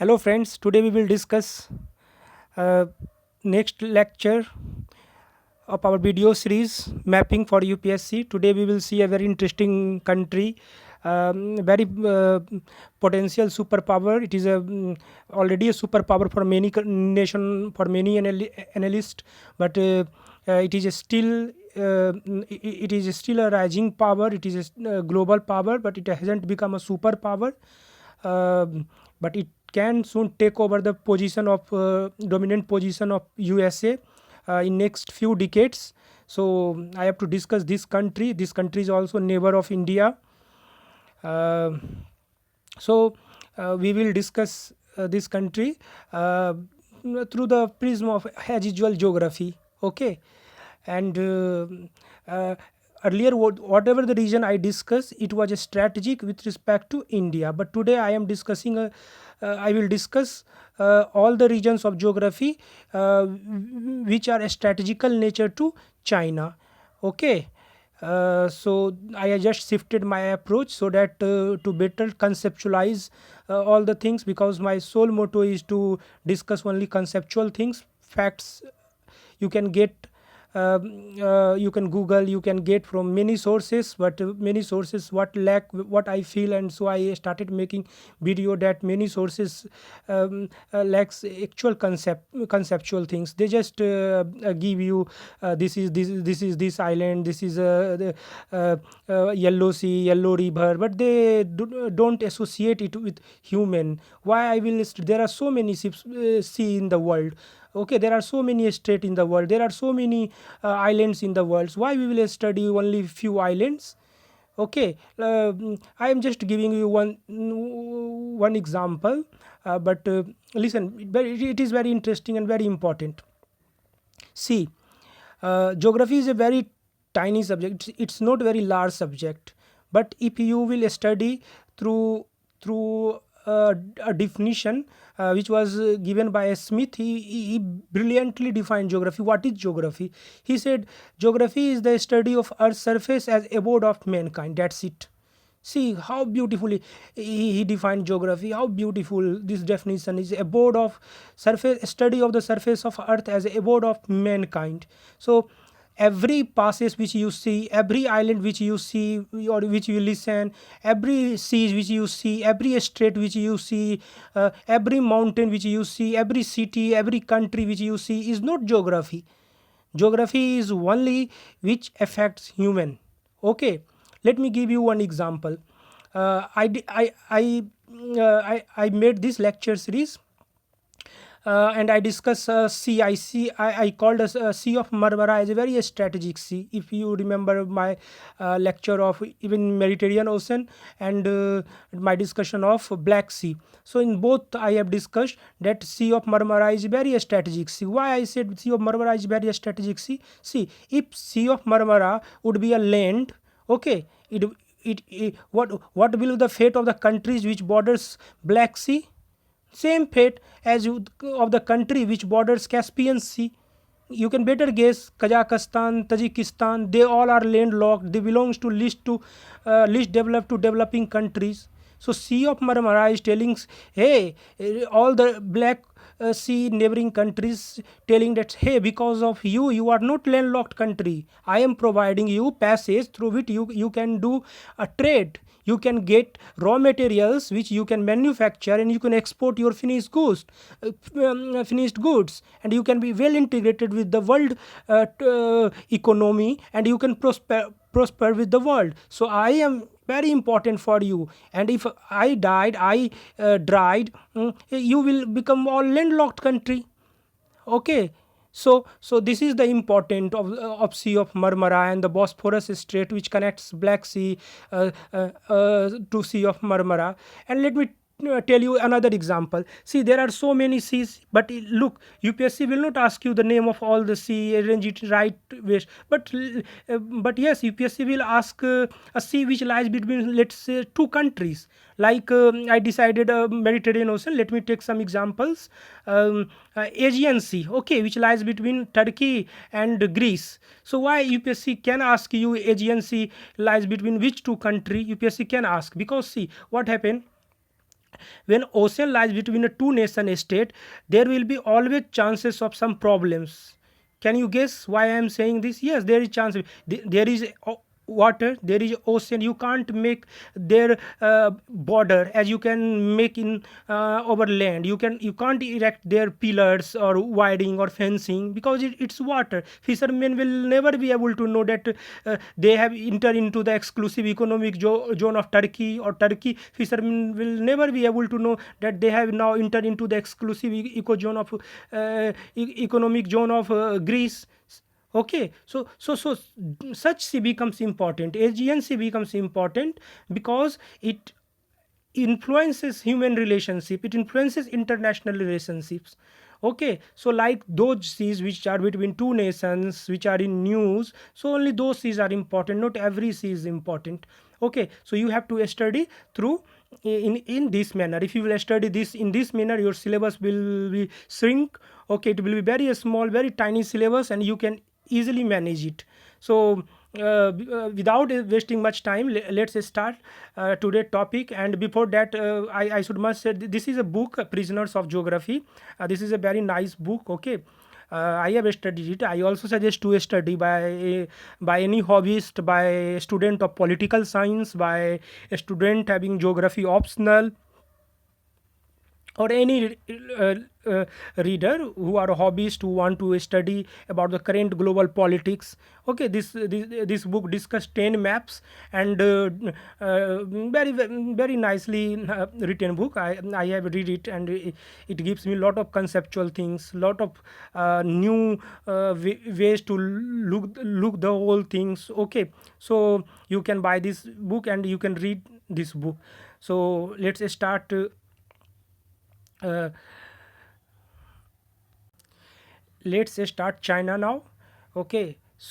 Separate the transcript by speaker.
Speaker 1: Hello, friends. Today we will discuss uh, next lecture of our video series mapping for UPSC. Today we will see a very interesting country, very potential superpower. It is already a superpower for many nation for many analysts, but it is still. It is still a rising power. It is a global power, but it hasn't become a superpower. But it can soon take over the position of dominant position of USA in next few decades. So I have to discuss this country. This country is also neighbor of India. uh, so we will discuss this country through the prism of as usual geography. Okay. And uh, earlier whatever the region I discussed, it was a strategic with respect to India, but today I am discussing I will discuss all the regions of geography which are a strategical nature to China. Okay. So I just shifted my approach so that to better conceptualize all the things, because my sole motto is to discuss only conceptual things. Facts you can get, you can google, you can get from many sources, but many sources what lack what I feel, and so I started making video that many sources lacks actual conceptual things. They just give you this is this island, this is yellow sea, yellow river, but they don't associate it with human. Why I will there are so many ships, sea in the world. Okay, there are so many states in the world, there are so many islands in the world. So why we will study only few islands? Okay. I am just giving you one example, but listen, it is very interesting and very important. See, geography is a very tiny subject. It's not very large subject, but if you will study through a definition which was given by a Smith, he brilliantly defined geography. What is geography? He said geography is the study of Earth's surface as abode of mankind. That's it. See how beautifully he defined geography. How beautiful this definition is: abode of surface, study of the surface of Earth as abode of mankind. So every passes which you see, every island which you see or which you listen, every sea which you see, every strait which you see, every mountain which you see, every city, every country which you see is not geography. Geography is only which affects human. Okay, let me give you one example. I made this lecture series, and I discuss sea. I called a Sea of Marmara as a very strategic sea. If you remember my lecture of even Mediterranean Ocean and my discussion of Black Sea. So in both I have discussed that Sea of Marmara is very strategic sea. Why I said Sea of Marmara is very strategic sea? See, if Sea of Marmara would be a land, okay, it what will be the fate of the countries which borders Black Sea? Same fate as of the country which borders Caspian Sea. You can better guess: Kazakhstan, Tajikistan, they all are landlocked. They belongs to least developed to developing countries. So Sea of Marmara is telling, hey, all the Black Sea neighboring countries telling that, hey, because of you, you are not landlocked country. I am providing you passage through which you can do a trade. You can get raw materials which you can manufacture, and you can export your finished goods, and you can be well integrated with the world economy, and you can prosper with the world. So I am very important for you, and if I died, I dried, you will become all landlocked country. Okay. So this is the important of Sea of Marmara and the Bosphorus Strait, which connects Black Sea to Sea of Marmara. And let me tell you another example. See, there are so many seas, but look, UPSC will not ask you the name of all the sea, arrange it right ways, but yes, UPSC will ask a sea which lies between, let's say, two countries. Like I decided Mediterranean Ocean. Let me take some examples. Aegean Sea, okay, which lies between Turkey and Greece. So why UPSC can ask you Aegean Sea lies between which two country? UPSC can ask, because see what happened. When ocean lies between a two nation state, there will be always chances of some problems. Can you guess why I am saying this? Yes, there is chance. There is water, there is ocean. You can't make their border as you can make in over land. You can't erect their pillars or wiring or fencing, because it's water. Fishermen will never be able to know that they have entered into the exclusive economic zone of Turkey, or Turkey fishermen will never be able to know that they have now entered into the exclusive eco zone of economic zone of Greece. Okay, so such sea becomes important. Aegean Sea becomes important because it influences human relationship, it influences international relationships. Okay, so like those seas which are between two nations which are in news, so only those seas are important, not every sea is important. Okay, so you have to study through in this manner. If you will study this in this manner, your syllabus will be shrink. Okay, it will be very small, very tiny syllabus, and you can easily manage it. So without wasting much time, let's start today's topic. And before that, I should must say this is a book, Prisoners of Geography. This is a very nice book. Okay, I have studied it. I also suggest to study by any hobbyist, by a student of political science, by a student having geography optional, or any reader who are hobbies who want to study about the current global politics. Okay, this book discuss 10 maps, and very very nicely written book. I have read it, and it gives me a lot of conceptual things, lot of new ways to look the whole things. Okay, so you can buy this book and you can read this book. So let's start. Uh, let's start China now. Okay,